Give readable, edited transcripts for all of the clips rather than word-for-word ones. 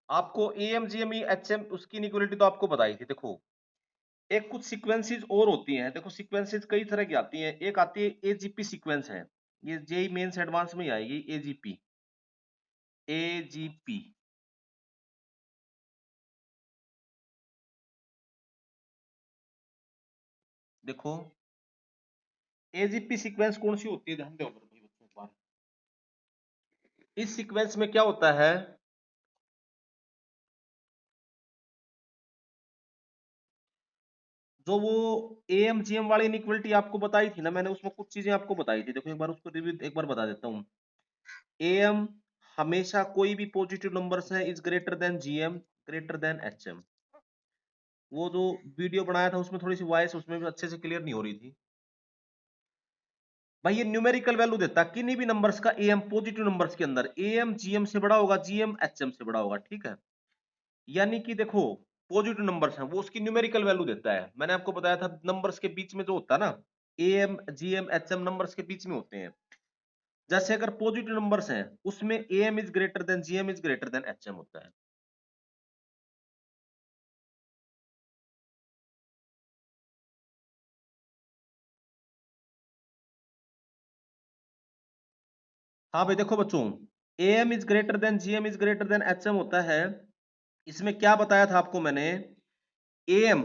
आपको am GM HM उसकी inequality तो आपको बताई थी। देखो एक कुछ सीक्वेंसेस और होती हैं, देखो सीक्वेंसेस कई तरह की आती हैं। एक आती है एजीपी सीक्वेंस है, ये जेई मेंस एडवांस में ही आएगी। एजीपी एजीपी देखो एजीपी सीक्वेंस कौन सी होती है, ध्यान दो भाई बच्चों एक बार। इस सीक्वेंस में क्या होता है, जो वो एएमजीएम वाली इनइक्वालिटी आपको बताई थी ना मैंने, उसमें कुछ चीजें आपको बताई थी। देखो एक बार उसको रिव्यू एक बार बता देता हूँ। एएम हमेशा कोई भी पॉजिटिव नंबर्स है is greater than GM greater than HM. वो जो वीडियो बनाया था उसमें थोड़ी सी वॉइस उसमें भी अच्छे से क्लियर नहीं हो रही थी भाई। ये न्यूमेरिकल वैल्यू देता है किन्हीं भी नंबर्स का, एएम पॉजिटिव नंबर्स के अंदर एएम जीएम से बड़ा होगा, जीएम एचएम से बड़ा होगा, ठीक है। यानी कि देखो पॉजिटिव नंबर्स हैं वो उसकी न्यूमेरिकल वैल्यू देता है। मैंने आपको बताया था नंबर्स के बीच में जो होता है ना, एएम जीएम एचएम नंबर्स के बीच में होते हैं। जैसे अगर पॉजिटिव नंबर्स हैं उसमें am is greater than GM is greater then HM होता है। हाँ भाई देखो बच्चों, am is greater than GM is greater then HM होता है। इसमें क्या बताया था आपको मैंने, एएम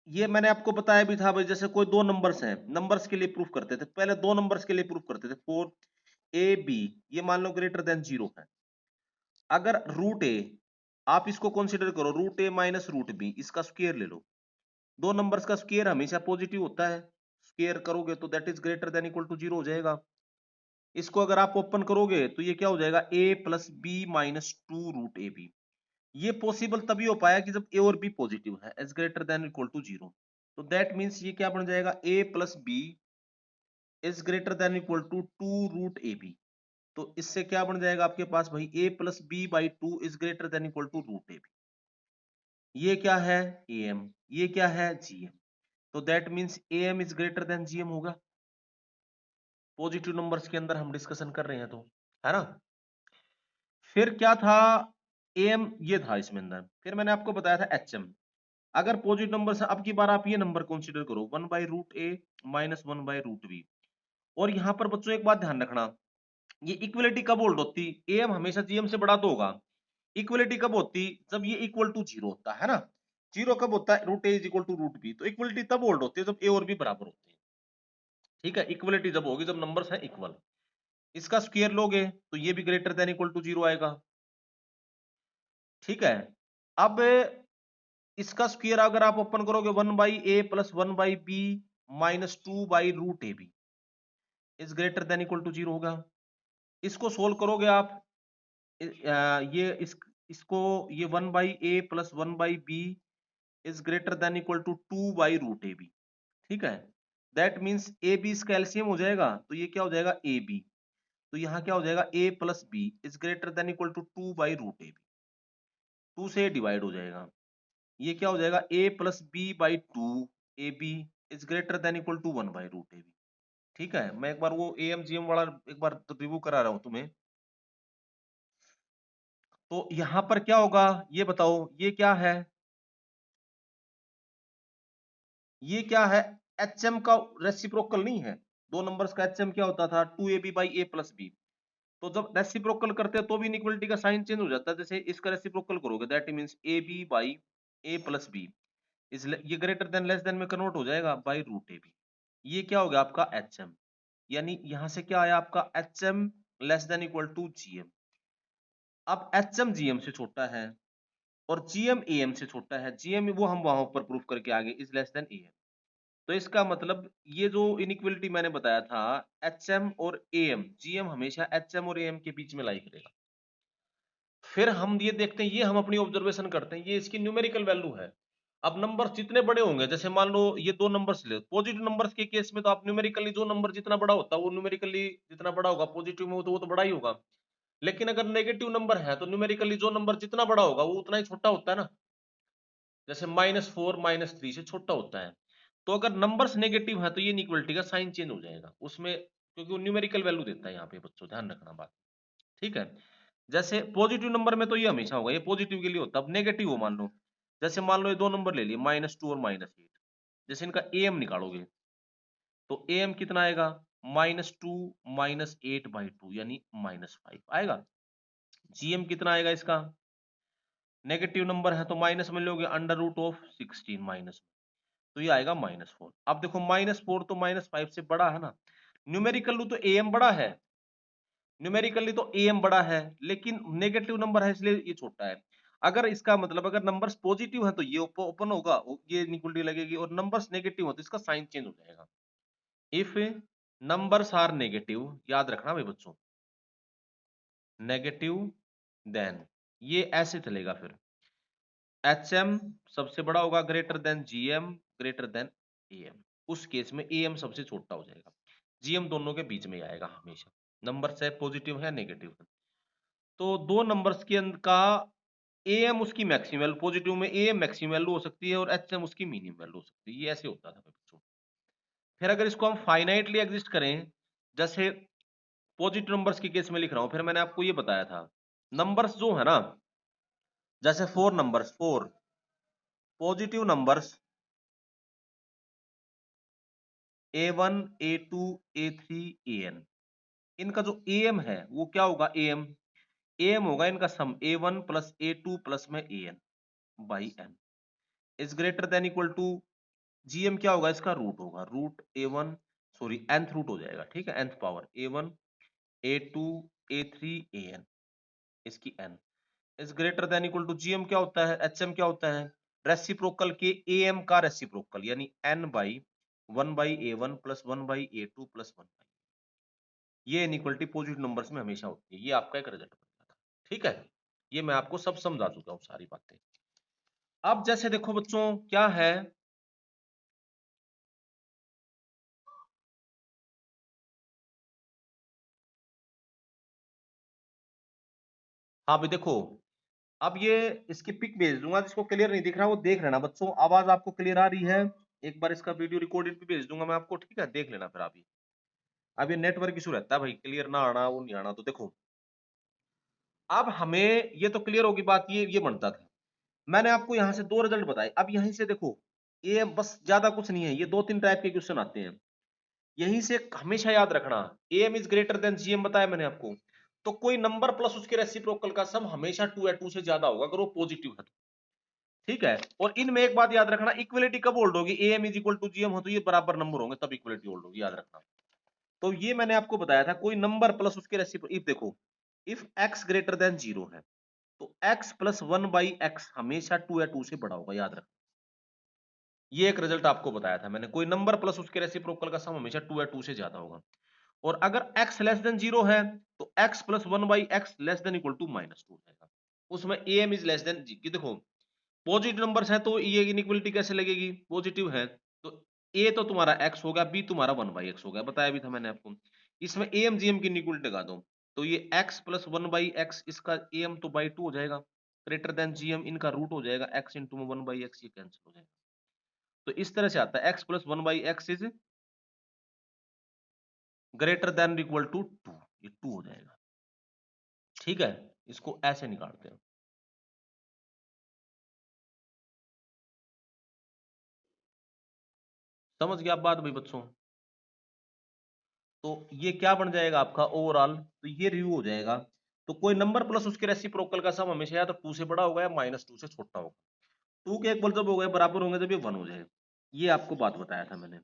ये मैंने आपको बताया भी था भाई। जैसे कोई दो नंबर्स हैं, नंबर्स के लिए प्रूफ करते थे पहले, दो नंबर्स के लिए प्रूफ करते थे। 4 AB ये मान लो ग्रेटर देन 0 है। अगर रूट ए, आप इसको कंसीडर करो रूट ए माइनस रूट बी, इसका स्क्वायर ले लो। दो नंबर्स का स्क्वायर हमेशा पॉजिटिव होता है, स्क्वायर करोगे तो that is greater than equal to 0 हो जाएगा। इसको अगर आप ओपन करोगे तो ये क्या हो जाएगा, A plus B minus 2 root A B. ये पॉसिबल तभी हो पाया कि जब ए और बी पॉजिटिव है, as greater than equal to 0। तो दैट मीन्स ये क्या बन जाएगा, A plus B is greater than equal to 2 root A B. तो इससे क्या बन जाएगा आपके पास भाई, A plus B by 2 is greater than equal to root A B. ये क्या है, एम, ये क्या है, जीएम। तो that means M is greater than GM होगा। पॉजिटिव नंबर्स के अंदर हम डिस्कशन कर रहे हैं तो, है ना। फिर क्या था, एम ये था इसमें अंदर। फिर मैंने आपको बताया था एचएम। अगर पॉजिटिव नंबर से, अब की बार आप ये नंबर कंसीडर करो 1/√a माइनस 1/√b। और यहां पर बच्चों एक बात ध्यान रखना, ये इक्वलिटी कब होल्ड होती, एम हमेशा जीएम से बड़ा तो होगा। इक्वलिटी कब होती, जब ये इक्वल टू 0 होता है ना। 0 कब होता है, root A is equal to root B. तो इक्वलिटी तब होल्ड होती है जब ए और बी बराबर होते हैं, ठीक है। इक्वलिटी जब होगी जब नंबर्स हैं इक्वल। इसका स्क्वायर लोगे तो ये भी ग्रेटर देन इक्वल टू 0 आएगा, ठीक है। अब इसका स्क्वायर अगर आप ओपन करोगे 1/a plus 1/b minus 2/√ab is greater than equal to 0 होगा। इसको सोल्व करोगे आप, ये इसको, ये 1/a plus 1/b is greater than equal to 2/√ab, ठीक है। दैट मीन्स ए बी इसका एलसीएम हो जाएगा तो ये क्या हो जाएगा, ए बी। तो यहाँ क्या हो जाएगा, a plus B is greater than equal to 2/√ab। 2 से डिवाइड हो जाएगा, ये क्या हो जाएगा, a plus B by 2 ab is greater than equal to 1/√ab, ठीक है। मैं एक बार वो एएमजीएम वाला एक बार रिव्यू करा रहा हूं तुम्हें। तो यहां पर क्या होगा ये बताओ, ये क्या है, ये क्या है, एचएम का रेसिप्रोकल नहीं है। दो नंबर्स का एचएम क्या होता था, 2ab by A plus B. तो जब रेसिप्रोकल करते हैं तो भी इनइक्वालिटी का साइन चेंज हो जाता है। जैसे इसका रेसिप्रोकल करोगे that means A B by A plus B is, ये ग्रेटर देन लेस देन में कन्वर्ट हो जाएगा बाई रूट ए बी। ये क्या हो गया आपका एचएम। यानी यहां से क्या आया आपका HM less than equal to GM. अब एचएम जीएम से छोटा है और जीएम एएम से छोटा है। जीएम वो हम वहां पर प्रूफ करके आगे इज लेस देन एएम। तो इसका मतलब ये जो इनइक्वालिटी मैंने बताया था, एचएम और एएम, जीएम हमेशा एचएम और एएम के बीच में लाई करेगा। फिर हम ये देखते हैं, ये हम अपनी ऑब्जर्वेशन करते हैं, ये इसकी न्यूमेरिकल वैल्यू है। अब नंबर जितने बड़े होंगे, जैसे मान लो ये दो नंबर्स ले, पॉजिटिव नंबर्स के केस में तो आप न्यूमेरिकली जो नंबर जितना बड़ा होता है वो न्यूमेरिकली जितना बड़ा होगा, पॉजिटिव में हो तो वो तो बड़ा ही होगा। लेकिन अगर नेगेटिव नंबर है तो न्यूमेरिकली जो नंबर जितना बड़ा होगा वो उतना ही छोटा होता है ना। जैसे -4 -3 से छोटा होता है। तो अगर नंबर्स नेगेटिव है तो ये इनइक्वालिटी का साइन चेंज हो जाएगा उसमें, क्योंकि वो न्यूमेरिकल वैल्यू देता है यहाँ पे बच्चों, ध्यान रखना बात, ठीक है। जैसे पॉजिटिव नंबर में तो ये हमेशा होगा, ये पॉजिटिव के लिए होता है। अब नेगेटिव हो मान लो, जैसे मान लो ये दो नंबर ले लिए -2 और -8, जैसे इनका एम निकालोगे तो एम कितना आएगा -2 -8/2 यानी -5 आएगा। जीएम कितना आएगा इसका, नेगेटिव नंबर है तो माइनस में लोगे √16 माइनस, तो ये आएगा -4। अब देखो -4 तो -5 से बड़ा है ना, न्यूमेरिकली तो एम बड़ा है, न्यूमेरिकली तो एम बड़ा है, लेकिन नेगेटिव नंबर है इसलिए ये छोटा है। अगर इसका मतलब अगर नंबर्स पॉजिटिव है तो ये ओपन होगा, ये इक्वलिटी लगेगी, और नंबर्स नेगेटिव हो तो इसका साइन चेंज हो जाएगा। इफ नंबर्स आर नेगेटिव, याद रखना भाई बच्चों, नेगेटिव देन ये ऐसे चलेगा फिर HM सबसे बड़ा होगा greater than GM greater than AM, उस केस में AM सबसे छोटा हो जाएगा, GM दोनों के बीच में ही आएगा हमेशा, नंबर चाहे पॉजिटिव है नेगेटिव है। तो दो नंबर्स के अंदर का AM उसकी मैक्सिमम वैल्यू, पॉजिटिव में AM मैक्सिमम वैल्यू हो सकती है और HM उसकी मिनिमम वैल्यू हो सकती है, ये ऐसे होता था बच्चों। फिर अगर इसको हम फाइनाइटली एग्जिस्ट करें, जैसे पॉजिटिव नंबर्स के केस में लिख रहा हूं, फिर मैंने आपको ये बताया था नंबर्स जो है ना, जैसे 4 numbers, 4 positive numbers A1 A2 A3 AN, इनका जो AM है वो क्या होगा, AM होगा इनका sum A1 plus A2 plus में AN by N is greater than equal to GM क्या होगा, इसका रूट होगा, root A1 sorry nth root हो जाएगा, ठीक है, nth power A1 A2 A3 AN इसकी N is greater than equal to GM क्या होता है, HM क्या होता है, रेसिप्रोकल के AM का रेसिप्रोकल यानी N by 1/A1 plus 1/A2 plus 1, ये इनइक्वालिटी पॉजिटिव नंबर्स में हमेशा होती है, ये आपका एक रिजल्ट बन गया था, ठीक है, ये मैं आपको सब समझा चुका हूँ सारी बातें। अब जैसे देखो बच्चों क्या है, हाँ भाई देखो, अब ये इसकी पिक भेज दूंगा, जिसको क्लियर नहीं दिख रहा वो देख लेना बच्चों, आवाज आपको क्लियर आ रही है, एक बार इसका वीडियो रिकॉर्डेड भी भेज दूंगा मैं आपको, ठीक है, देख लेना फिर अभी। अब ये नेटवर्क इशू रहता है भाई, क्लियर ना आना वो नहीं आना, तो देखो अब हमें ये तो क्लियर होगी बात, ये बनता था, मैंने आपको यहाँ से दो रिजल्ट बताए, अब यहीं से देखो ये बस ज्यादा कुछ नहीं है, ये दो तीन टाइप के क्वेश्चन आते हैं, यहीं से हमेशा याद रखना, AM is greater then GM बताया मैंने आपको, तो कोई नंबर प्लस उसके रेसिप्रोकल का सम हमेशा 2 या 2 से ज्यादा होगा अगर वो पॉजिटिव है तो, ठीक है। और इनमें एक बात याद रखना, इक्वलिटी कब होल्ड होगी, AM is equal to GM हो तो ये बराबर नंबर होंगे तब इक्वलिटी होल्ड होगी, याद रखना। तो ये मैंने आपको बताया था, कोई नंबर प्लस उसके रेसिप्रोकल, इफ देखो इफ x ग्रेटर देन 0 है तो x प्लस 1/x हमेशा 2 या 2 से बड़ा होगा, याद रखना। ये एक रिजल्ट आपको बताया था मैंने, कोई नंबर प्लस उसके रेसिप्रोकल का सम हमेशा 2 या 2 से ज्यादा होगा। और अगर x लेस देन 0 है तो x plus 1/x less than equal to -2 हो जाएगा, उसमें AM is less than G, देखो पॉजिटिव नंबर्स है तो ये इनइक्वलिटी कैसे लगेगी, पॉजिटिव है तो A तो तुम्हारा x हो गया, B तुम्हारा 1/x हो गया, बताया भी था मैंने आपको। इसमें AM GM की इनइक्वलिटी लगा दो तो ये x प्लस 1/x, इसका AM तो बाई 2 हो जाएगा, ग्रेटर देन GM इनका रूट हो जाएगा, x इंटू 1/x, ये कैंसिल हो जाएगा। तो इस तरह से आता है x plus 1/x is greater than equal to 2, ये 2 हो जाएगा, ठीक है, इसको ऐसे निकालते हैं। समझ गया आप बात भाई बच्चों, तो ये क्या बन जाएगा आपका ओवरऑल, तो ये रिव्यू हो जाएगा। तो कोई नंबर प्लस उसके रेसिप्रोकल का सम हमेशा या तो 2 से बड़ा होगा या -2 से छोटा होगा, 2 के इक्वल जब हो गए बराबर होंगे जब ये 1 हो जाए, ये आपको बात बताया था मैंने।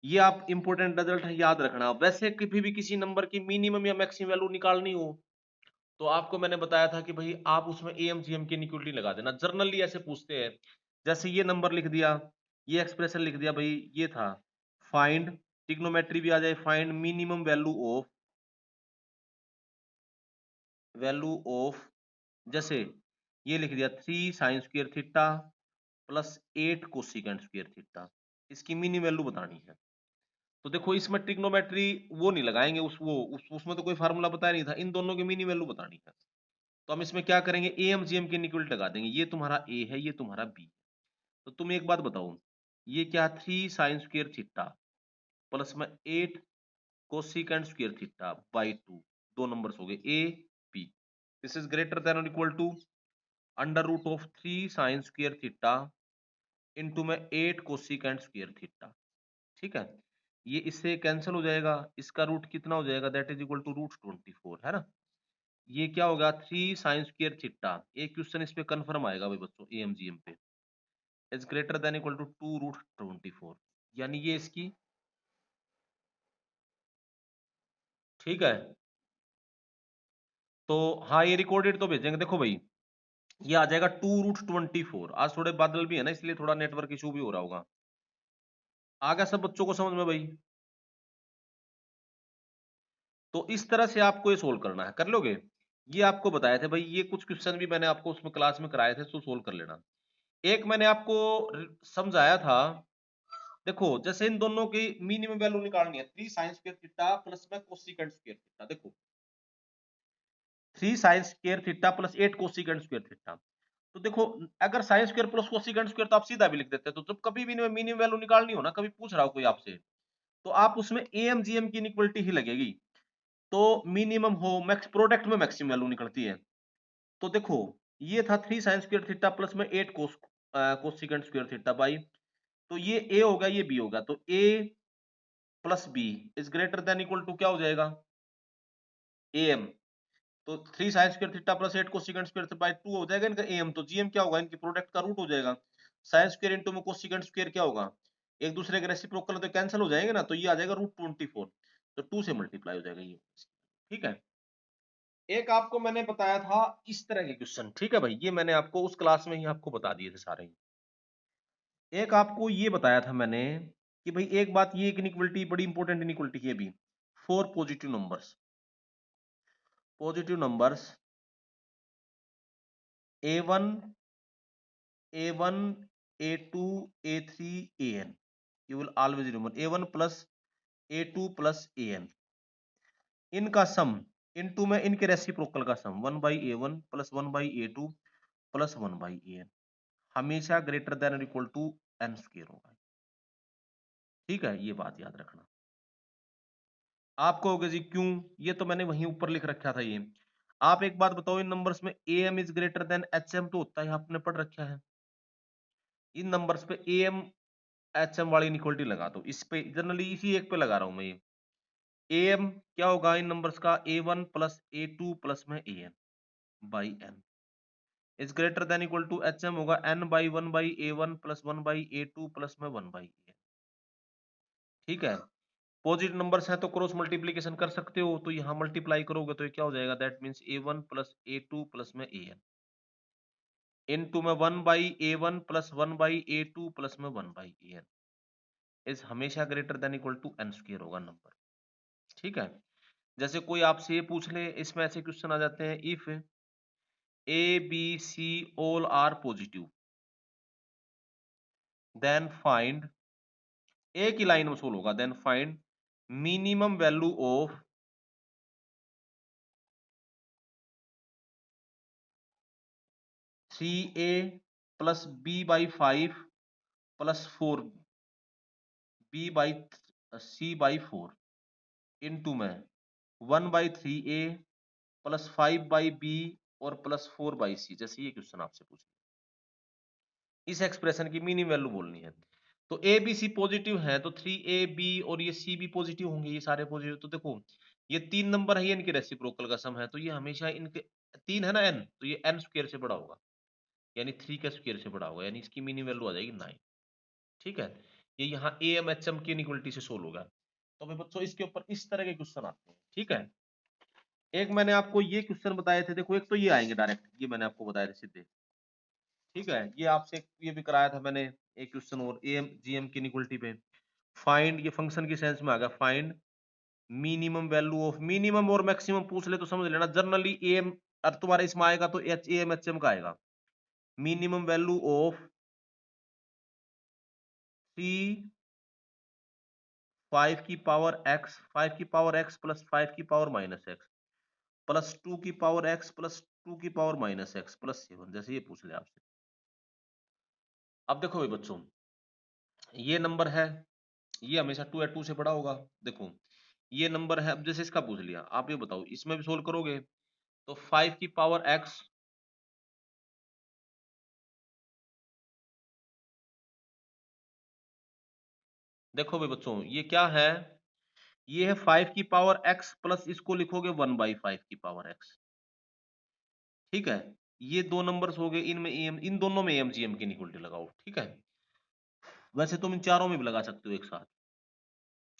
ये आप इंपॉर्टेंट रिजल्ट है, याद रखना। वैसे कभी भी किसी नंबर की मिनिमम या मैक्सिमम वैल्यू निकालनी हो तो आपको मैंने बताया था कि भाई आप उसमें AM GM की इक्वलिटी लगा देना, जर्नली ऐसे पूछते हैं, जैसे ये नंबर लिख दिया, ये एक्सप्रेशन लिख दिया भाई, ये था फाइंड, ट्रिग्नोमेट्री भी आ जाए, फाइंड मिनिमम वैल्यू ऑफ जैसे ये लिख दिया 3 sine square theta plus 8 cosecant square theta, इसकी मिनिमम वैल्यू बतानी है। तो देखो इसमें ट्रिग्नोमेट्री वो नहीं लगाएंगे, उसमें तो कोई फार्मूला बताया नहीं था, इन दोनों की मिनिमम वैल्यू बतानी है। तो हम इसमें क्या करेंगे, AM GM की इक्वलिटी लगा देंगे, ये तुम्हारा A है, ये तुम्हारा B। तो तुम एक बात बताओ, ये क्या 3 साइन स्क्वायर थीटा प्लस में 8 कोसिकेंट स्क्वायर थीटा बाई 2, दो नंबर्स हो गए A B। This is greater than और equal to under root of 3 sine square theta into में 8 कोसिकेंट स्क्वायर थीटा। ठीक है, ये इससे कैंसिल हो जाएगा, इसका रूट कितना हो जाएगा, that is equal to root 24, है ना। ये क्या होगा, 3 साइन स्क्वायर थीटा। एक क्वेश्चन इस पे कंफर्म आएगा भाई बच्चों एएमजीएम पे, is greater than equal to 2 root 24, यानी ये इसकी, ठीक है। तो हाँ, ये रिकॉर्डेड तो भेजेंगे, देखो भाई ये आ जाएगा 2 रूट 24। आज थोड़े बादल भी है ना, इसलिए थोड़ा नेटवर्क इशू भी हो रहा होगा। आ गया सब बच्चों को समझ में भाई? तो इस तरह से आपको ये सोल्व करना है, कर लोगे? ये आपको बताए थे भाई, ये कुछ क्वेश्चन भी मैंने आपको उसमें क्लास में कराए थे, तो सोल्व कर लेना। एक मैंने आपको समझाया था, देखो जैसे इन दोनों की मिनिमम वैल्यू निकालनी है, 3 साइन स्क्वायर थीटा प्लस में कोसिकेंट स्क्वायर थीटा। देखो 3 sine square theta plus 8 cosecant square theta. तो देखो अगर sine square plus cosecant square तो आप सीधा भी लिख देते हैं। तो जब कभी भी मिनिमम वैल्यू निकालनी हो ना, कभी पूछ रहा हो कोई आपसे, तो आप उसमें एएमजीएम की इनइक्वालिटी ही लगेगी। तो मिनिमम हो मैक्स, प्रोडक्ट में मैक्सिमम वैल्यू निकलती है। तो देखो ये था 3 साइन स्क्वायर थीटा प्लस में 8 कोसिकेंट स्क्वायर थीटा बाई, तो ये ए होगा ये बी होगा, तो A plus B is greater than equal to क्या हो जाएगा, एम। तो 3 sine square theta plus 8 cosecant square by 2 हो जाएगा इनका एम। तो जीएम क्या होगा, इनकी प्रोडक्ट का रूट हो जाएगा। साइन स्क्वायर इंटू में कोसिकेंट स्क्वायर क्या होगा, एक दूसरे के रेसिप्रोकल तो कैंसिल हो जाएंगे ना, तो ये आ जाएगा रूट 24। तो 2 से मल्टीप्लाई हो जाएगा ये, ठीक है। एक आपको मैंने बताया था इस तरह के क्वेश्चन, ठीक है भाई, ये मैंने आपको उस क्लास में ही आपको बता दिए थे सारे। एक आपको ये बताया था मैंने कि भाई एक बात, ये एक इनइक्वालिटी बड़ी इंपॉर्टेंट इनइक्वालिटी है भी, four positive numbers a1 a1 a2 a3 an, you will always remember a1 plus a2 plus an, इनका सम इनटू में इनके रेसिप्रोकल का सम 1 by a1 plus 1 by a2 plus 1 by an, हमेशा ग्रेटर देन और equal to n square होगा। ठीक है, ये बात याद रखना। आप कहोगे जी क्यों, ये तो मैंने वहीं ऊपर लिख रखा था ये। आप एक बात बताओ, इन नंबर्स में am is greater then hm तो होता है, आपने पढ़ रखा है। इन नंबर्स पे am hm वाली इनइक्वालिटी लगा दो, इस पे जनरली इसी एक पे लगा रहा हूं मैं ये। am क्या होगा इन नंबर्स का, a1 प्लस a2 प्लस में an by n is greater than equal to hm होगा n by 1 by a1 plus 1 by a2 plus में 1 बाई an। ठीक है, पॉजिटिव नंबर्स है तो क्रॉस मल्टीप्लीकेशन कर सकते हो, तो यहाँ मल्टीप्लाई करोगे तो ये क्या हो जाएगा, that means a1 plus a2 plus में an इनटू में 1 by a1 plus 1 by a2 plus में 1 बाई an इज हमेशा greater than equal to n square होगा नंबर। ठीक है, जैसे कोई आपसे ये पूछ ले, इसमें ऐसे क्वेश्चन आ जाते हैं, if a b c all are positive then find, एक ही लाइन में सोल्व होगा, then find minimum value of 3a plus b by 5 plus 4 b by c by 4 into में 1 बाई 3a प्लस 5 बाई b और प्लस 4 बाई c, जैसे ये question आपसे पूछ, इस एक्सप्रेशन की मिनिमम वैल्यू बोलनी है। तो ए बी सी पॉजिटिव है तो 3ab और ये c भी पॉजिटिव होंगे, ये सारे पॉजिटिव। तो देखो ये 3 नंबर है, ये इनके रेसिप्रोकल का सम है, तो ये हमेशा इनके 3 है ना n, तो ये n स्क्वायर से बड़ा होगा, यानी 3 के स्क्वायर से बड़ा होगा, यानी इसकी मिनिमम वैल्यू आ जाएगी 9। ठीक है, ये यहाँ am hm की इनइक्वालिटी से सोल्व होगा। तो भाई बच्चों इसके ऊपर इस तरह के क्वेश्चन आते हैं। ठीक है, एक मैंने आपको ये क्वेश्चन बताए थे, देखो एक तो ये आएंगे डायरेक्ट, ये मैंने आपको बताया था सीधे। ठीक है, ये आपसे ये भी कराया था मैंने एक क्वेश्चन और एम जीएम की इनइक्वालिटी पे, फाइंड, ये फंक्शन की सेंस में आ गया, find minimum value of, minimum और मैक्सिमम पूछ ले तो समझ लेना, जनरली एम और तुम्हारे इसमें आएगा तो एच एम एच एम का आएगा, मिनिमम वैल्यू ऑफ 3 5 की पावर x, 5 की पावर x प्लस 5 की पावर माइनस x प्लस 2 की पावर x प्लस 2 की पावर माइनस x प्लस 7, जैसे ये पूछ ले आपसे। अब देखो भाई बच्चों, ये नंबर है, ये हमेशा 2 या 2 से बड़ा होगा। देखो ये नंबर है, अब जैसे इसका पूछ लिया, आप ये बताओ इसमें भी सोल्व करोगे तो 5 की पावर x, देखो भाई बच्चों ये क्या है, ये है 5 की पावर x प्लस इसको लिखोगे 1/5 की पावर x, ठीक है। ये दो नंबर्स हो गए, इनमें एम, इन दोनों में एमजीएम की इक्वलिटी लगाओ, ठीक है। वैसे तुम इन चारों में भी लगा सकते हो एक साथ,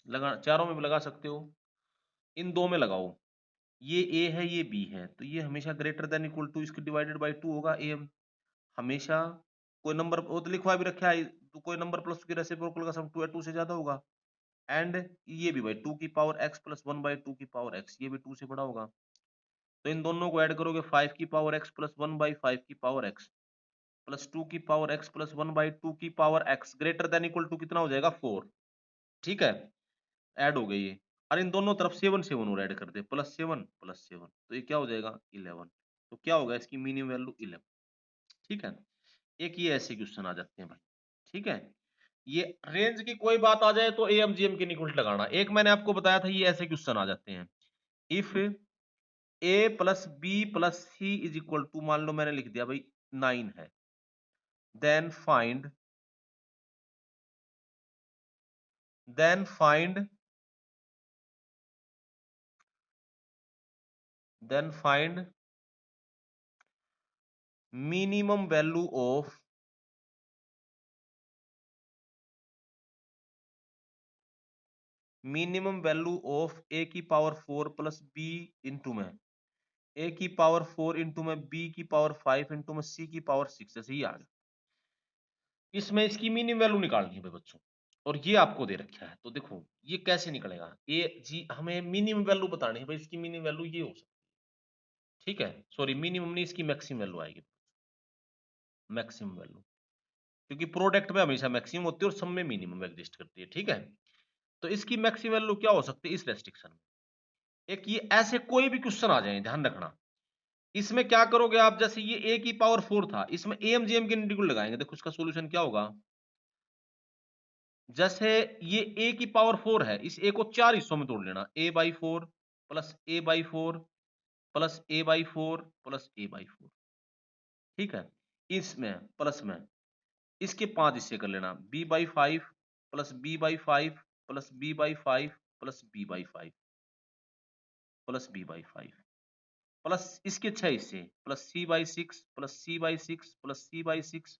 लगा चारों में भी लगा सकते हो, इन दो में लगाओ। ये ए है ये बी है, तो ये हमेशा ग्रेटर देन इक्वल टू इसके डिवाइडेड बाई 2 होगा एम, हमेशा कोई नंबर वो तो लिखवा भी रखा है, तो कोई नंबर प्लस उसकी रेसिप्रोकल का सम 2 है, 2 से ज्यादा होगा। एंड ये भी भाई 2 की पावर x प्लस 1/2 की पावर x, ये भी 2 से बड़ा होगा। तो इन दोनों को ऐड करोगे 5 की पावर x प्लस 1/5 की पावर x प्लस 2 की पावर x प्लस 1/2 की power x greater than equal to कितना हो जाएगा 4, ठीक है। ऐड हो गई ये, और इन दोनों तरफ 7 7 और ऐड कर दे, +7 +7, तो ये क्या हो जाएगा 11। तो क्या होगा इसकी मिनिमम वैल्यू 11, ठीक है। एक ये ऐसे क्वेश्चन आ जाते हैं भाई, ठीक है। ये रेंज की कोई बात आ जाए तो एमजीएम की निकुलट लगाना। एक मैंने आपको बताया था ये ऐसे क्वेश्चन आ जाते हैं, if A plus B plus C is equal to, मान लो मैंने लिख दिया भाई 9 है, then find then find then find minimum value of A की पावर 4 प्लस बी इंटू में ए की पावर 4 इंटू में बी की पावर 5 इंटू में सी की पावर 6, ऐसे ही आ गया। इसमें इसकी मिनिमम वैल्यू निकालनी है भाई बच्चों, और ये आपको दे रखा है, तो देखो ये कैसे निकलेगा, ए जी हमें मिनिमम वैल्यू बतानी है भाई, इसकी मिनिमम वैल्यू ये हो सकती है, ठीक है। सॉरी मिनिमम नहीं, इसकी मैक्सिमम वैल्यू आएगी, मैक्सिमम वैल्यू, क्योंकि प्रोडक्ट में हमेशा मैक्सिमम होती है और सब में मिनिमम एग्जिस्ट करती है, ठीक है। तो इसकी मैक्सिमम वैल्यू क्या हो सकती है इस रेस्ट्रिक्शन में, एक ये ऐसे कोई भी क्वेश्चन आ जाए ध्यान रखना, इसमें क्या करोगे आप, जैसे ये ए की पावर 4 था, इसमें एमजीएम के इंटीग्रल लगाएंगे, देखो इसका सॉल्यूशन क्या होगा। जैसे ये a की पावर 4 है, इस a को 4 हिस्सों में तोड़ लेना, a/4 plus a/4 plus a/4 plus a/4, ठीक है। इसमें प्लस में इसके 5 हिस्से कर लेना, b/5 plus b/5 plus b/5 plus b/5 plus b/5 plus इसके 6 हिस्से, plus c/6 plus c/6 plus c/6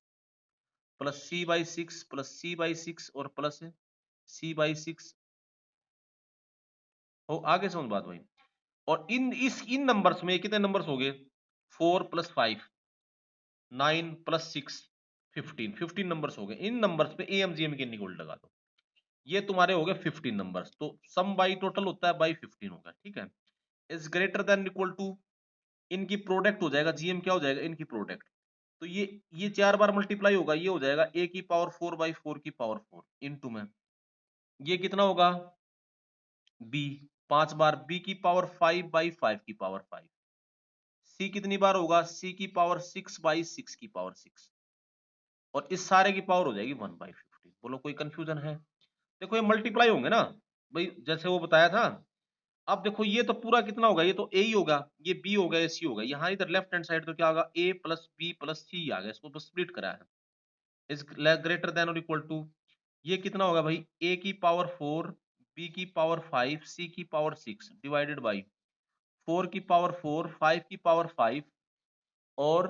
plus c/6 plus c/6 और प्लस c/6। हो आगे समझ बात भाई। और इन नंबर्स में कितने नंबर्स हो गए, 4 प्लस 5 9 प्लस 6 15 नंबर्स हो गए। इन नंबर्स पे एमजीएम की निकोल लगा दो, ये तुम्हारे हो गए 15 नंबर्स, तो सम बाई टोटल होता है बाई 15 होगा, ठीक है। Is greater than equal to, इनकी प्रोडक्ट हो जाएगा, जीएम क्या हो जाएगा इनकी प्रोडक्ट, तो ये 4 बार मल्टीप्लाई होगा, ये हो जाएगा ए की पावर 4/4 की पावर 4 इंटू में ये कितना होगा बी 5 बार बी की पावर 5/5 की पावर 5, सी कितनी बार होगा सी की पावर 6/6 की पावर 6, और इस सारे की पावर हो जाएगी 1/15। बोलो कोई कंफ्यूजन है, देखो ये मल्टीप्लाई होंगे ना भाई, जैसे वो बताया था। अब देखो ये तो पूरा कितना होगा, ये तो ए ही होगा, ये बी होगा, ये सी होगा, यहाँ इधर लेफ्ट हैंड साइड तो क्या होगा ए प्लस बी प्लस सी आ गया, इसको बस स्प्लिट करा है, इज ग्रेटर देन और इक्वल टू, ये कितना होगा भाई ए की पावर 4 बी की पावर 5 सी की पावर 6 डिवाइडेड बाई 4 की पावर 4 5 की पावर 5 और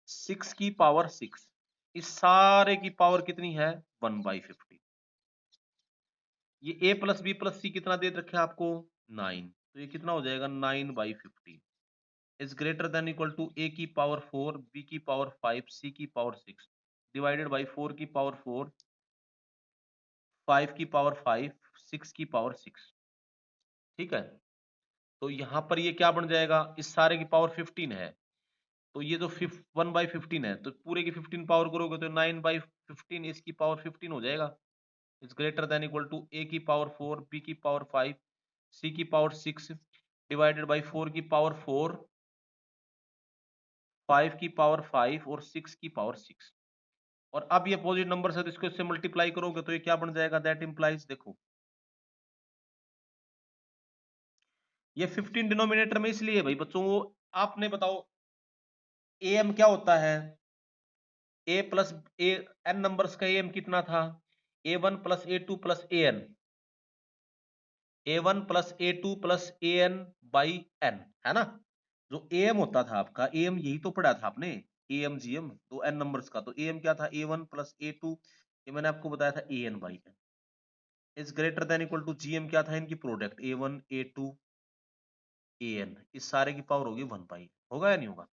6 की पावर 6, इस सारे की पावर कितनी है 1/50। ये a प्लस बी प्लस सी कितना दे रखे आपको 9, तो ये कितना हो जाएगा 9/50 is greater than equal to A की पावर 4 बी की पावर 5 सी की पावर 6 डिवाइडेड बाई 4 की पावर 4 5 की पावर 5 6 की पावर 6, ठीक है। तो यहां पर ये क्या बन जाएगा, इस सारे की पावर 15 है, तो ये तो 1/15 है, तो पूरे की 15 पावर करोगे तो 9/15 इसकी पावर 15 हो जाएगा, is greater than equal to A की पावर 4 बी की पावर 5 सी की पावर 6 डिवाइडेड बाई 4 की पावर 4 5 की पावर 5 और 6 की पावर 6। और अब ये पॉजिटिव नंबर है तो इसको इससे मल्टीप्लाई करोगे तो ये क्या बन जाएगा, दैट इंप्लाइज देखो ये 15 डिनोमिनेटर में इसलिए भाई बच्चों, वो आपने बताओ एम क्या होता है, ए प्लस ए, एन नंबर्स का एम कितना था, A1 plus A2 plus AN, A1 plus A2 plus AN by N, है ना। जो AM होता था आपका, AM यही तो पढ़ा था आपने, AM GM तो N नंबर्स का, तो AM क्या था, A1 प्लस A2, ये मैंने आपको बताया था AN by N is greater than equal to GM क्या था, इनकी प्रोडक्ट A1 A2 AN, इस सारे की पावर होगी 1 बाई, होगा या नहीं होगा।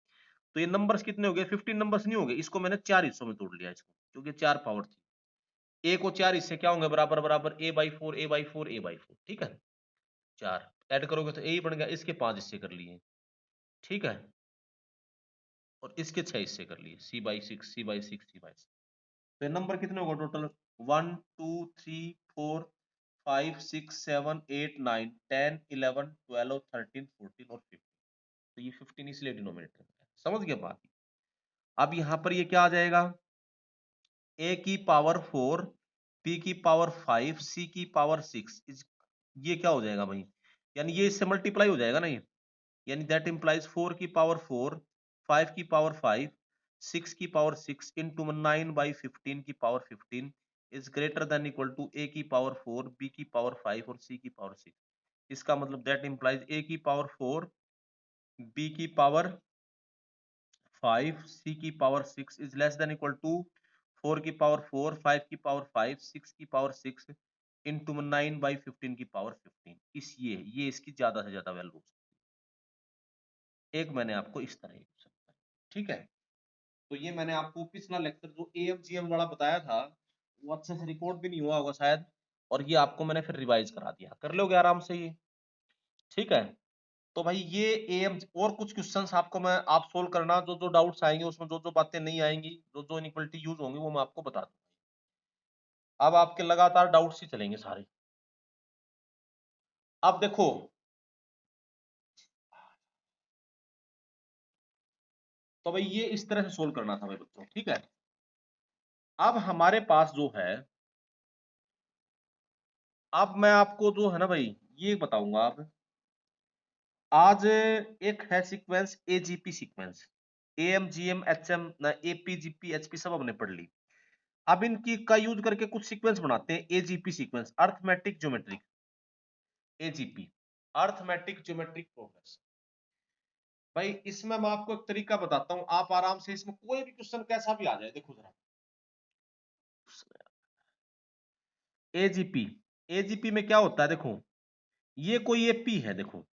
तो ये नंबर्स कितने हो गए, 15 नंबर्स नहीं हो गए, इसको मैंने 4 हिस्सों में तोड़ लिया इसको, क्योंकि 4 पावर थी। ए को 4 हिस्से क्या होंगे, बराबर बराबर A/4 A/4 A/4, ठीक है। 4 ऐड करोगे तो ए ही बन गया, इसके 5 हिस्से कर लिए, ठीक है, और इसके 6 हिस्से कर लिए, C/6 C/6 C/6। तो ये नंबर कितने होगा टोटल, 1 2 3 4 5 6 7 8 9 10 11 12 13 14 और 15, तो ये 15 इसलिए डिनोमिनेटर में है, समझ गए बात। अब यहां पर ये क्या आ जाएगा, ए की पावर 4 बी की पावर 5 सी की पावर 6, ये क्या हो जाएगा भाई, यानी ये इससे मल्टीप्लाई हो जाएगा ना ये, यानी दैट इंप्लाइज 4 की पावर 4 5 की पावर 5 6 की पावर 6 इंटू 9/15 की power 15 is greater than equal to A की पावर 4 बी की पावर 5 और सी की पावर 6। इसका मतलब दैट इंप्लाइज ए की पावर 4 बी की पावर 5 सी की power 6 is less than equal to 4 की पावर 4 5 की पावर 5 6 की पावर 6 इंटू 9/15 की पावर 15, इस ये इसकी ज्यादा से ज्यादा वैल्यू, एक मैंने आपको इस तरह यूज करता है, ठीक है। तो ये मैंने आपको पिछला लेक्चर जो AMGM वाला बताया था, वो अच्छे से रिकॉर्ड भी नहीं हुआ होगा शायद, और ये आपको मैंने फिर रिवाइज करा दिया, कर लोगे आराम से ये, ठीक है। तो भाई ये एम, और कुछ क्वेश्चंस आपको मैं, आप सोल्व करना, जो जो डाउट्स आएंगे उसमें जो जो बातें नहीं आएंगी, जो जो इनइक्वालिटी यूज होंगी वो मैं आपको बता दूंगा। अब आपके लगातार डाउट्स ही चलेंगे सारे। अब देखो, तो भाई ये इस तरह से सोल्व करना था भाई बच्चों, ठीक है। अब हमारे पास जो है, अब मैं आपको जो है ना भाई ये बताऊंगा। अब आज एक है sequence AGP sequence, AMGM HM ना APGP HP सब हमने पढ़ ली। अब इनकी का यूज करके कुछ सीक्वेंस बनाते हैं, AGP sequence, arithmetic geometric, AGP arithmetic geometric progress. भाई इसमें मैं आपको एक तरीका बताता हूं, आप आराम से इसमें कोई भी क्वेश्चन कैसा भी आ जाए, देखो जरा। AGP, AGP में क्या होता है, देखो ये कोई AP है, देखो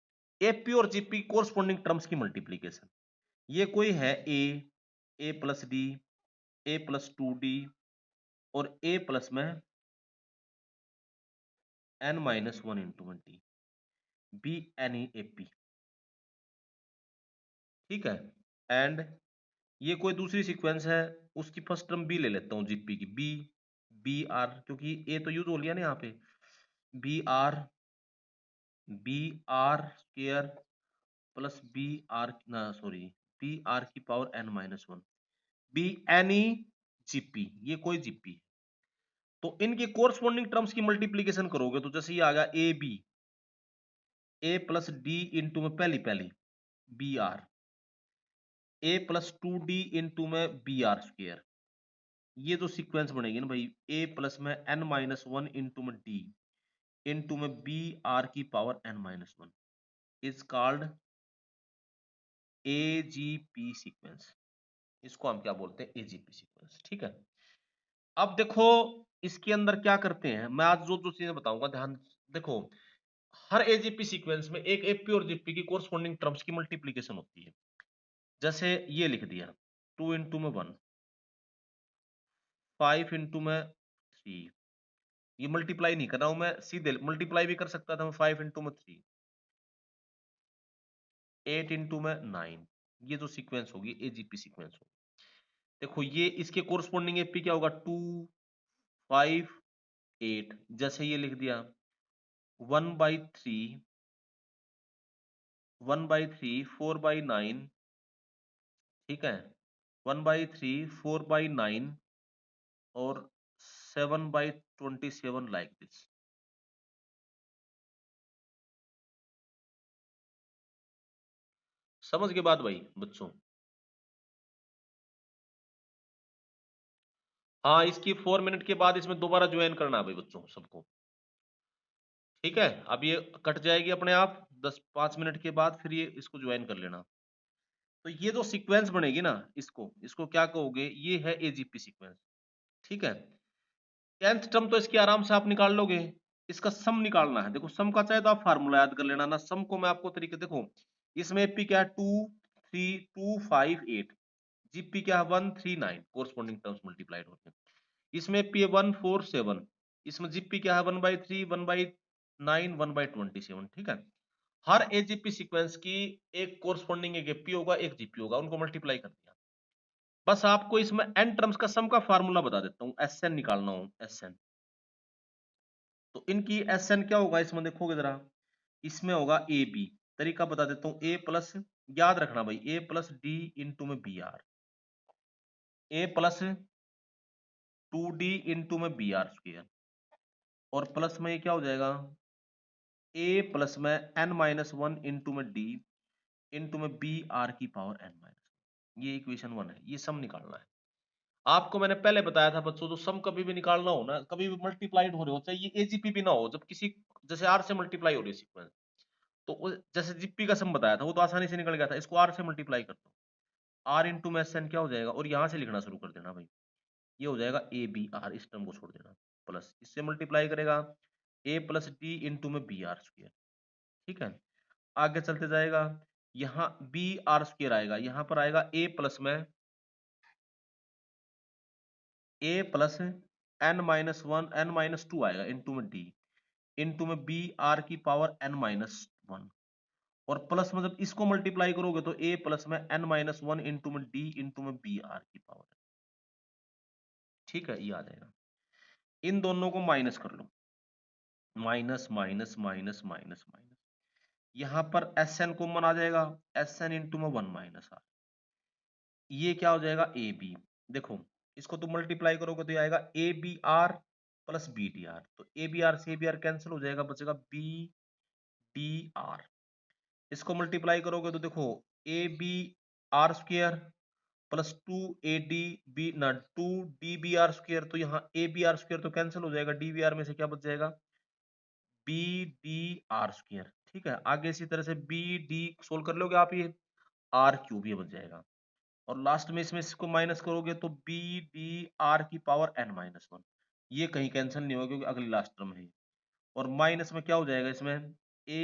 AP और GP कोरस्पॉन्डिंग टर्म्स की मल्टीप्लीकेशन, ये कोई है A plus D A plus 2D और A प्लस में N-1 इंटू में D, BNEAP, ठीक है। एंड ये कोई दूसरी सीक्वेंस है, उसकी फर्स्ट टर्म बी ले लेता हूँ, जीपी की बी, बी आर, क्योंकि ए तो यूज हो लिया ना यहाँ पे, B R square plus B R no sorry B R की power N-1, B N E GP, ये कोई जीपी। तो इनके कोरस्पॉन्डिंग टर्म्स की मल्टीप्लीकेशन करोगे तो जैसे ये आ गया A B, A plus D into में पहली पहली B R, A plus 2D into में बी आर स्क्वायर, ये जो सीक्वेंस बनेगी ना भाई, ए प्लस में N-1 इंटू में डी इंटू में बी आर की power N-1 is called AGP sequence. इसको हम क्या बोलते हैं, AGP सीक्वेंस, ठीक है। अब देखो इसके अंदर क्या करते हैं, मैं आज जो जो चीजें बताऊंगा ध्यान देखो। हर AGP सीक्वेंस में एक AP और GP की कोरस्पॉन्डिंग टर्म्स की मल्टीप्लीकेशन होती है। जैसे ये लिख दिया 2 इंटू में 1 5 इंटू में 3, ये मल्टीप्लाई नहीं कर रहा हूं मैं, सीधे मल्टीप्लाई भी कर सकता था मैं, 5 इंटू में 3 8 इंटू में 9, ये जो सीक्वेंस होगी AGP सीक्वेंस होगी। देखो ये इसके कोरस्पॉन्डिंग एपी क्या होगा, 2 5 8, जैसे ये लिख दिया 1/3 1/3 4/9, ठीक है, 1/3 4/9 और 7/27 लाइक दिस। समझ के बाद भाई बच्चों? हाँ, इसकी 4 मिनट के बाद इसमें दोबारा ज्वाइन करना है भाई बच्चों सबको। ठीक है, अब ये कट जाएगी अपने आप 5 मिनट के बाद, फिर ये इसको ज्वाइन कर लेना। तो ये जो सीक्वेंस बनेगी ना, इसको क्या कहोगे? ये है एजीपी सीक्वेंस। ठीक है, 10th टर्म तो इसकी आराम से आप निकाल लोगे। इसका सम निकालना है। देखो सम का चाहे तो आप फार्मूला याद कर लेना ना। सम को मैं आपको तरीके देखो, इसमें एपी क्या है? 2 3 2 5 8, जीपी क्या है? 1 3 9, कोरस्पॉन्डिंग टर्म्स मल्टीप्लाइड होते हैं। इसमें पी 1 4 7, इसमें जीपी क्या है? 1/3 1/9 1/27। ठीक है, हर एजीपी सीक्वेंस की एक कोरस्पॉन्डिंग एक एपी होगा, एक जीपी होगा, उनको मल्टीप्लाई कर दिया। बस आपको इसमें एन टर्म्स का सम का फार्मूला बता देता हूं, एस एन निकालना हो, एस एन। तो इनकी एस एन क्या होगा इसमें देखोगे जरा, इसमें होगा ए बी। तरीका बता देता हूं, ए प्लस, याद रखना भाई, ए प्लस डी इंटू में B R, A plus 2d into में बी आर स्क्र, और प्लस में ये क्या हो जाएगा? ए प्लस में n-1 इंटू में डी इंटू में बी आर की पावर n-1। ये इक्वेशन 1 है, ये सम निकालना है। आपको मैंने पहले बताया था बच्चों, जो सम कभी भी निकालना हो ना, कभी भी मल्टीप्लाइड हो रहे हो, चाहे ये एजीपी भी ना हो, जब किसी जैसे आर से मल्टीप्लाई हो रही है सीक्वेंस, तो जैसे जीपी का सम बताया था वो तो आसानी से निकल गया था। इसको आर से मल्टीप्लाई कर दो, आर इंटू में एस एन क्या हो जाएगा, और यहां से लिखना शुरू कर देना भाई, ये हो जाएगा ए बी आर, इस टर्म को छोड़ देना, प्लस इससे मल्टीप्लाई करेगा ए प्लस डी इंटू में बी आर स्क्र। ठीक है, आगे चलते जाएगा, यहाँ बी आर स्क्र आएगा, यहाँ पर आएगा ए प्लस में ए प्लस n-1 n-2 आएगा इंटू में डी इंटू में बी आर की पावर n-1, और प्लस में जब इसको मल्टीप्लाई करोगे तो ए प्लस में n-1 इंटू में डी इंटू में बी आर की पावर। ठीक है, ये आ जाएगा। इन दोनों को माइनस कर लो, minus minus minus minus minus, यहां पर एस एन कॉमन आ जाएगा, एस एन इंटू में 1 माइनस आर, ये क्या हो जाएगा? A B. देखो इसको तुम मल्टीप्लाई करोगे तो ये आएगा A B R plus B D R, तो ए बी आर से ए बी आर कैंसिल हो जाएगा, बचेगा बी डी आर। इसको मल्टीप्लाई करोगे तो देखो A B R square plus 2 ना 2 dbr स्क्र, तो यहाँ ए बी आर स्क्र तो कैंसिल हो जाएगा, डी बी आर में से क्या बच जाएगा? B D R square. ठीक है, आगे इसी तरह से बी डी सोल्व कर लोगे आप, ये आर क्यूब ये बच जाएगा, और लास्ट में इसमें इसको माइनस करोगे तो बी डी आर की पावर n-1, ये कहीं कैंसिल नहीं होगा क्योंकि अगली लास्ट टर्म है। और माइनस में क्या हो जाएगा इसमें? a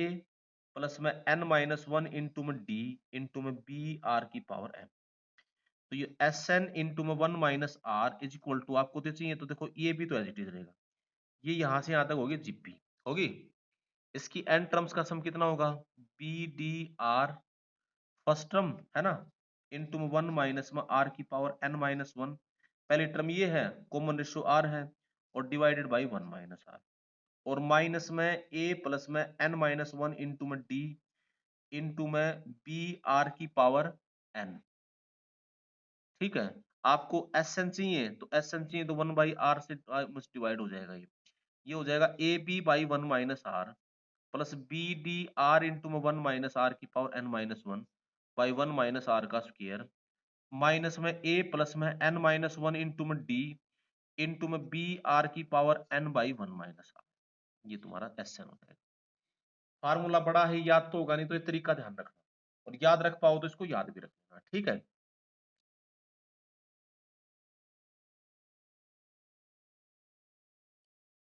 प्लस में n-1 इंटू में डी इंटू में बी आर की पावर n। तो ये एस एन इंटू में 1 minus R is equal to, आपको तो चाहिए तो देखो ये भी तो एज इट इज रहेगा, ये यहां से यहां तक होगी जीपी होगी। इसकी एन टर्म्स का सम कितना होगा? B D R first term है ना, इंटू में 1 माइनस में आर की पावर n-1, पहली टर्म ये है, कॉमन रेशियो आर है, और डिवाइडेड बाई 1 माइनस आर, और माइनस में ए प्लस में n-1 इंटू में डी इंटू में बी आर की पावर n। ठीक है, आपको एस एन चाहिए तो एस एन चाहिए तो 1/r से डिवाइड हो जाएगा, ये हो जाएगा A B by 1 minus R plus B D R into में 1 माइनस आर की power n-1 by 1 minus R का स्क्वायर, माइनस में ए प्लस में n-1 इंटू में डी इंटू में बी आर की पावर n/1 माइनस आर, ये तुम्हारा एस एन हो जाएगा। फार्मूला बड़ा है, याद तो होगा नहीं, तो ये तरीका ध्यान रखना, और याद रख पाओ तो इसको याद भी रखना। ठीक है।